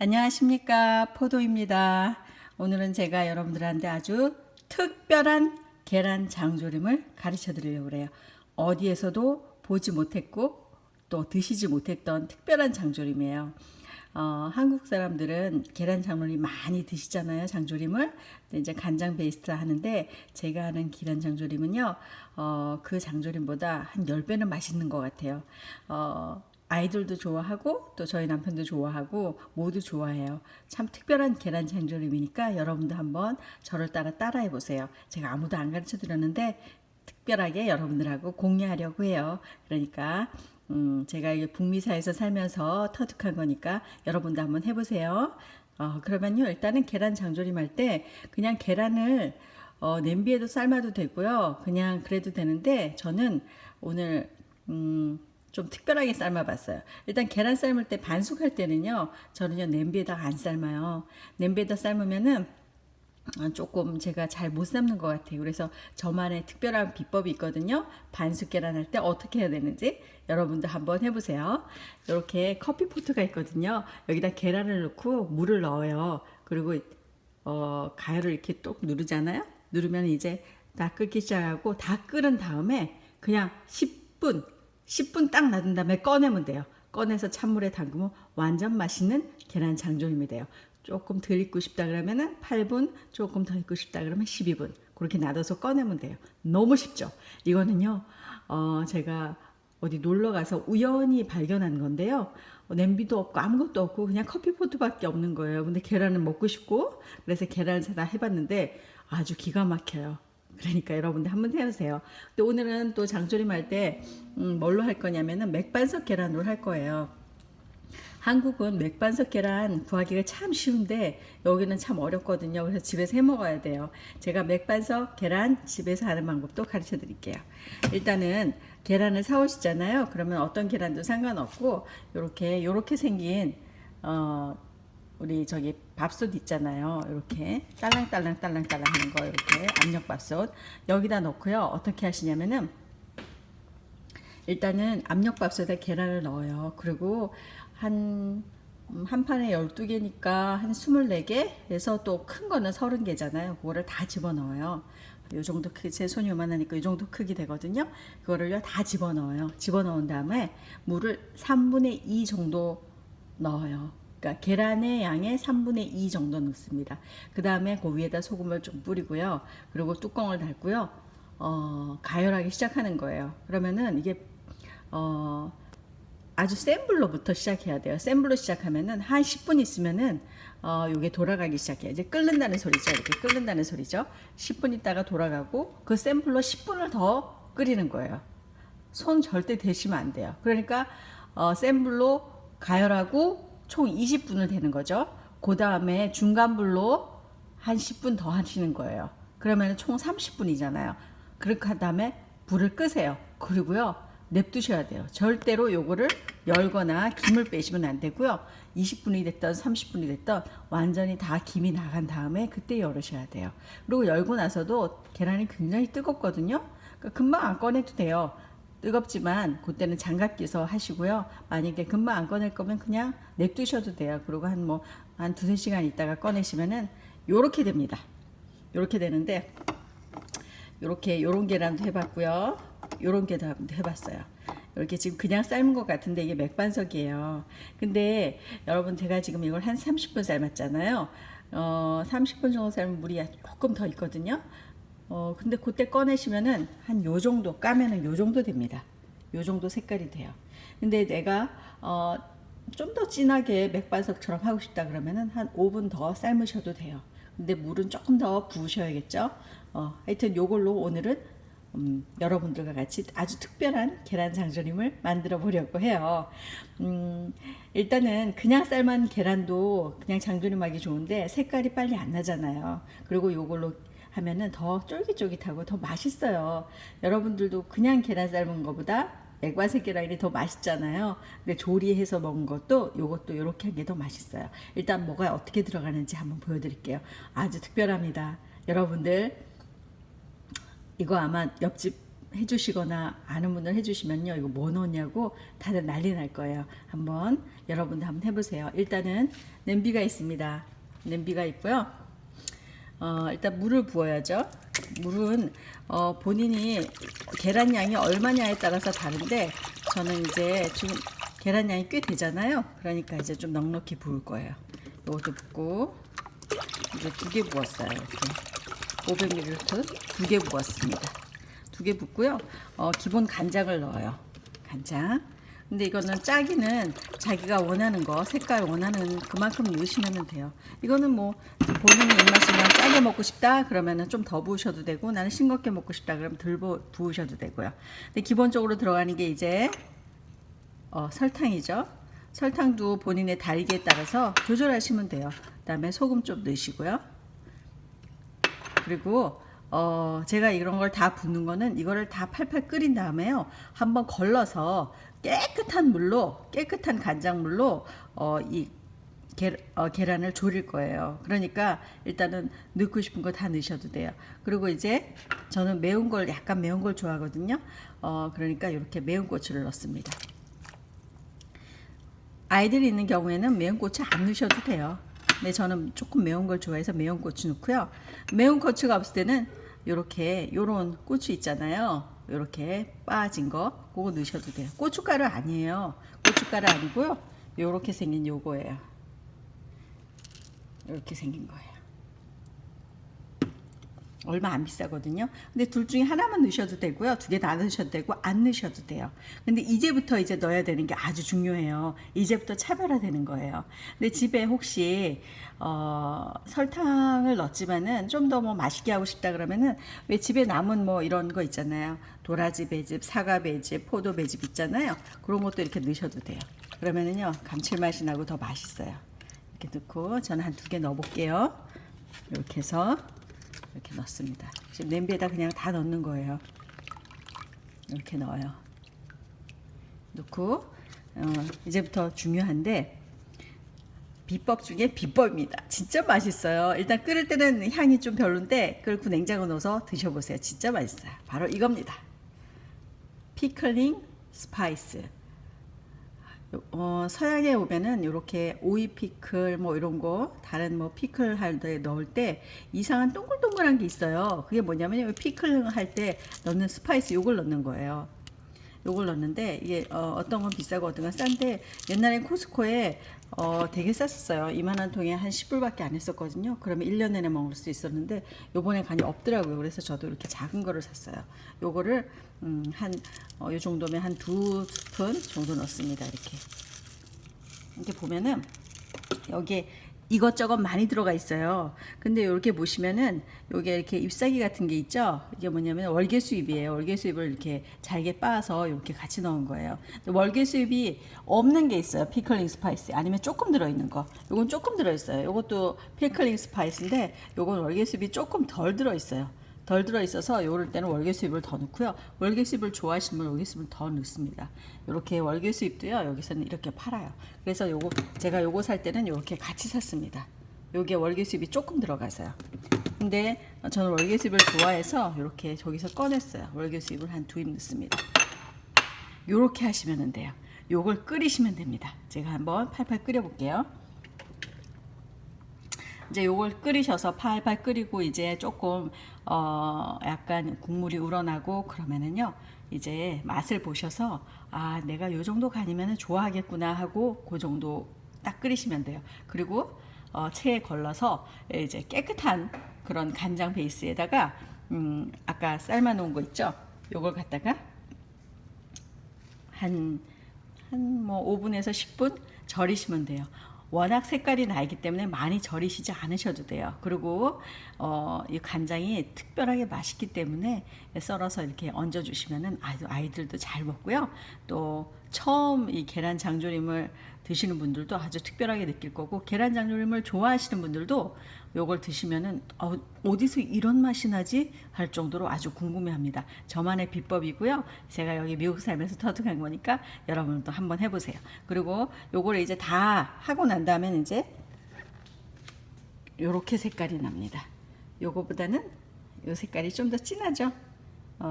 안녕하십니까, 포도입니다. 오늘은 제가 여러분들한테 아주 특별한 계란 장조림을 가르쳐 드리려고 그래요. 어디에서도 보지 못했고 또 드시지 못했던 특별한 장조림이에요. 한국 사람들은 계란 장조림 많이 드시잖아요, 장조림을. 근데 이제 간장 베이스트 하는데 제가 하는 계란 장조림은요, 그 장조림보다 한 10배는 맛있는 것 같아요. 아이들도 좋아하고 또 저희 남편도 좋아하고 모두 좋아해요. 참 특별한 계란 장조림이니까 여러분도 한번 저를 따라해 보세요. 제가 아무도 안 가르쳐 드렸는데 특별하게 여러분들하고 공유하려고 해요. 그러니까 제가 이게 북미사에서 살면서 터득한 거니까 여러분도 한번 해보세요. 그러면요, 일단은 계란 장조림 할 때 그냥 계란을 냄비에도 삶아도 되고요. 그냥 그래도 되는데 저는 오늘 좀 특별하게 삶아봤어요. 일단 계란 삶을 때 반숙할 때는요, 저는요 냄비에다 안 삶아요. 냄비에다 삶으면은 조금 제가 잘 못 삶는 것 같아요. 그래서 저만의 특별한 비법이 있거든요. 반숙 계란 할 때 어떻게 해야 되는지 여러분도 한번 해보세요. 이렇게 커피포트가 있거든요. 여기다 계란을 넣고 물을 넣어요. 그리고 가열을 이렇게 똑 누르잖아요. 누르면 이제 다 끓기 시작하고 다 끓은 다음에 그냥 10분 딱 놔둔 다음에 꺼내면 돼요. 꺼내서 찬물에 담그면 완전 맛있는 계란 장조림이 돼요. 조금 덜 익고 싶다 그러면은 8분, 조금 더 익고 싶다 그러면 12분. 그렇게 놔둬서 꺼내면 돼요. 너무 쉽죠? 이거는요, 제가 어디 놀러 가서 우연히 발견한 건데요. 냄비도 없고 아무것도 없고 그냥 커피포트밖에 없는 거예요. 근데 계란은 먹고 싶고 그래서 계란을 사다 해봤는데 아주 기가 막혀요. 그러니까 여러분들 한번 해보세요. 근데 오늘은 또 장조림 할 때 뭘로 할 거냐면은 맥반석 계란으로 할 거예요. 한국은 맥반석 계란 구하기가 참 쉬운데 여기는 참 어렵거든요. 그래서 집에서 해 먹어야 돼요. 제가 맥반석 계란 집에서 하는 방법도 가르쳐 드릴게요. 일단은 계란을 사 오시잖아요. 그러면 어떤 계란도 상관없고 요렇게 생긴 우리 저기 밥솥 있잖아요. 이렇게 딸랑딸랑 하는 거, 이렇게 압력밥솥 여기다 넣고요. 어떻게 하시냐면은 일단은 압력밥솥에 계란을 넣어요. 그리고 한 판에 12개니까 한 24개에서 또 큰 거는 30개잖아요. 그거를 다 집어넣어요. 요 정도 제 손이 요만하니까 요 정도 크기 되거든요. 그거를요 다 집어넣어요. 집어넣은 다음에 물을 3분의 2 정도 넣어요. 그러니까 계란의 양의 3분의 2 정도 넣습니다. 그 다음에 그 위에다 소금을 좀 뿌리고요. 그리고 뚜껑을 닫고요. 가열하기 시작하는 거예요. 그러면은 이게 아주 센 불로부터 시작해야 돼요. 센 불로 시작하면은 한 10분 있으면은 요게 돌아가기 시작해요. 이제 끓는다는 소리죠. 이렇게 끓는다는 소리죠. 10분 있다가 돌아가고 그 센 불로 10분을 더 끓이는 거예요. 손 절대 대시면 안 돼요. 그러니까 센 불로 가열하고 총 20분을 되는 거죠. 그 다음에 중간 불로 한 10분 더 하시는 거예요. 그러면 총 30분이잖아요. 그렇게 한 다음에 불을 끄세요. 그리고요, 냅두셔야 돼요. 절대로 요거를 열거나 김을 빼시면 안 되고요. 20분이 됐던 30분이 됐던 완전히 다 김이 나간 다음에 그때 열으셔야 돼요. 그리고 열고 나서도 계란이 굉장히 뜨겁거든요. 그러니까 금방 안 꺼내도 돼요. 뜨겁지만 그때는 장갑 끼서 하시고요. 만약에 금방 안 꺼낼 거면 그냥 냅두셔도 돼요. 그리고 한 두세 시간 있다가 꺼내시면은 요렇게 됩니다. 요렇게 되는데 요런 계란도 해봤고요. 요런 계란도 해봤어요. 이렇게 지금 그냥 삶은 것 같은데 이게 맥반석이에요. 근데 여러분 제가 지금 이걸 한 30분 삶았잖아요. 30분 정도 삶으면 물이 조금 더 있거든요. 근데 그때 꺼내시면은 한 요 정도 까면은 요 정도 됩니다. 요 정도 색깔이 돼요. 근데 내가 좀 더 진하게 맥반석처럼 하고 싶다 그러면은 한 5분 더 삶으셔도 돼요. 근데 물은 조금 더 부으셔야겠죠. 하여튼 요걸로 오늘은 여러분들과 같이 아주 특별한 계란 장조림을 만들어 보려고 해요. 일단은 그냥 삶은 계란도 그냥 장조림하기 좋은데 색깔이 빨리 안 나잖아요. 그리고 요걸로 하면은 더 쫄깃쫄깃하고 더 맛있어요. 여러분들도 그냥 계란 삶은 것보다 맥반석 계란이 더 맛있잖아요. 근데 조리해서 먹은 것도 요것도 요렇게 한 게 더 맛있어요. 일단 뭐가 어떻게 들어가는지 한번 보여드릴게요. 아주 특별합니다. 여러분들 이거 아마 옆집 해주시거나 아는 분들 해주시면요, 이거 뭐 넣냐고 다들 난리 날 거예요. 한번 여러분도 한번 해보세요. 일단은 냄비가 있습니다. 냄비가 있고요. 일단 물을 부어야죠. 물은 본인이 계란 양이 얼마냐에 따라서 다른데, 저는 이제 지금 계란 양이 꽤 되잖아요. 그러니까 이제 좀 넉넉히 부을 거예요. 이것도 붓고, 이제 2개 부었어요. 이렇게 500ml 2개 부었습니다. 2개 붓고요. 기본 간장을 넣어요. 간장. 근데 이거는 짜기는 자기가 원하는 거, 색깔 원하는 그만큼 넣으시면 돼요. 이거는 뭐 본인의 입맛이면 짜게 먹고 싶다 그러면은 좀 더 부으셔도 되고, 나는 싱겁게 먹고 싶다 그러면 덜 부으셔도 되고요. 근데 기본적으로 들어가는 게 이제 설탕이죠. 설탕도 본인의 달기에 따라서 조절하시면 돼요. 그다음에 소금 좀 넣으시고요. 그리고 제가 이런 걸 다 붓는 거는, 이거를 다 팔팔 끓인 다음에요, 한번 걸러서 깨끗한 물로, 깨끗한 간장물로 이 계란을 졸일 거예요. 그러니까 일단은 넣고 싶은 거 다 넣으셔도 돼요. 그리고 이제 저는 매운 걸, 약간 매운 걸 좋아하거든요. 그러니까 이렇게 매운 고추를 넣습니다. 아이들이 있는 경우에는 매운 고추 안 넣으셔도 돼요. 근데 저는 조금 매운 걸 좋아해서 매운 고추 넣고요. 매운 고추가 없을 때는 요렇게, 요런 고추 있잖아요. 요렇게 빠진 거, 그거 넣으셔도 돼요. 고춧가루 아니에요. 고춧가루 아니고요. 요렇게 생긴 요거예요. 요렇게 생긴 거예요. 얼마 안 비싸거든요. 근데 둘 중에 하나만 넣으셔도 되고요. 2개 다 넣으셔도 되고, 안 넣으셔도 돼요. 근데 이제부터 이제 넣어야 되는 게 아주 중요해요. 이제부터 차별화되는 거예요. 근데 집에 혹시 설탕을 넣었지만은 좀 더 뭐 맛있게 하고 싶다 그러면은, 왜 집에 남은 뭐 이런 거 있잖아요. 도라지 배즙, 사과 배즙, 포도 배즙 있잖아요. 그런 것도 이렇게 넣으셔도 돼요. 그러면은요, 감칠맛이 나고 더 맛있어요. 이렇게 넣고, 저는 한 2개 넣어 볼게요. 이렇게 해서 이렇게 넣습니다. 지금 냄비에다 그냥 다 넣는 거예요. 이렇게 넣어요. 넣고 이제부터 중요한데, 비법 중에 비법입니다. 진짜 맛있어요. 일단 끓을 때는 향이 좀 별론데, 끓고 냉장고 넣어서 드셔보세요. 진짜 맛있어요. 바로 이겁니다. 피클링 스파이스. 서양에 오면은 이렇게 오이 피클 뭐 이런 거, 다른 뭐 피클 할 때 넣을 때 이상한 동글동글한 게 있어요. 그게 뭐냐면 피클 할 때 넣는 스파이스, 요걸 넣는 거예요. 요걸 넣는데, 이게 어떤 건 비싸고 어떤 건 싼데, 옛날엔 코스코에 되게 쌌었어요. 이만한 통에 한 10불밖에 안 했었거든요. 그러면 1년 내내 먹을 수 있었는데, 요번에 간이 없더라고요. 그래서 저도 이렇게 작은 거를 샀어요. 요거를 요 정도면 한 2스푼 정도 넣습니다. 이렇게 보면은 여기에 이것저것 많이 들어가 있어요. 근데 이렇게 보시면은 요게 이렇게 잎사귀 같은 게 있죠. 이게 뭐냐면 월계수잎이에요. 월계수잎을 이렇게 잘게 빻아서 이렇게 같이 넣은 거예요. 월계수잎이 없는 게 있어요. 피클링 스파이스. 아니면 조금 들어있는 거. 요건 조금 들어있어요. 요것도 피클링 스파이스인데, 요건 월계수잎이 조금 덜 들어있어요. 덜 들어있어서 요럴 때는 월계수잎을 더 넣고요. 월계수잎을 좋아하시는 분은 월계수잎을 더 넣습니다. 이렇게 월계수잎도요, 여기서는 이렇게 팔아요. 그래서 요거, 제가 요거 살 때는 이렇게 같이 샀습니다. 요게 월계수잎이 조금 들어가서요. 근데 저는 월계수잎을 좋아해서 이렇게 저기서 꺼냈어요. 월계수잎을 한 2입 넣습니다. 요렇게 하시면 돼요. 요걸 끓이시면 됩니다. 제가 한번 팔팔 끓여 볼게요. 이제 요걸 끓이셔서 팔팔 끓이고, 이제 조금 약간 국물이 우러나고 그러면은요, 이제 맛을 보셔서, 아, 내가 요 정도 간이면 좋아하겠구나 하고 그 정도 딱 끓이시면 돼요. 그리고 체에 걸러서 이제 깨끗한 그런 간장 베이스에다가 아까 삶아 놓은 거 있죠? 요걸 갖다가 한 뭐 5분에서 10분 절이시면 돼요. 워낙 색깔이 나기 때문에 많이 절이시지 않으셔도 돼요. 그리고 이 간장이 특별하게 맛있기 때문에 썰어서 이렇게 얹어 주시면은 아이들도 잘 먹고요. 또 처음 이 계란 장조림을 드시는 분들도 아주 특별하게 느낄 거고, 계란 장조림을 좋아하시는 분들도 요걸 드시면은 어디서 이런 맛이 나지 할 정도로 아주 궁금해합니다. 저만의 비법이고요. 제가 여기 미국 살면서 터득한 거니까 여러분도 한번 해보세요. 그리고 요거를 이제 다 하고 난 다음에 이제 요렇게 색깔이 납니다. 요거보다는 요 색깔이 좀 더 진하죠.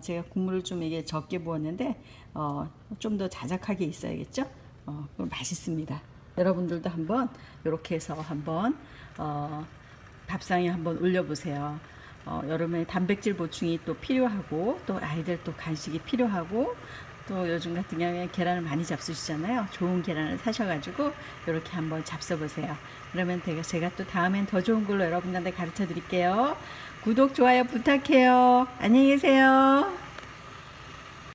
제가 국물을 좀 이게 적게 부었는데 좀 더 자작하게 있어야겠죠? 그럼 맛있습니다. 여러분들도 한번 이렇게 해서 한번 밥상에 한번 올려보세요. 여름에 단백질 보충이 또 필요하고 또 아이들 또 간식이 필요하고 또 요즘 같은 경우에 계란을 많이 잡수시잖아요. 좋은 계란을 사셔가지고 이렇게 한번 잡숴보세요. 그러면 제가 또 다음엔 더 좋은 걸로 여러분들한테 가르쳐 드릴게요. 구독, 좋아요 부탁해요. 안녕히 계세요.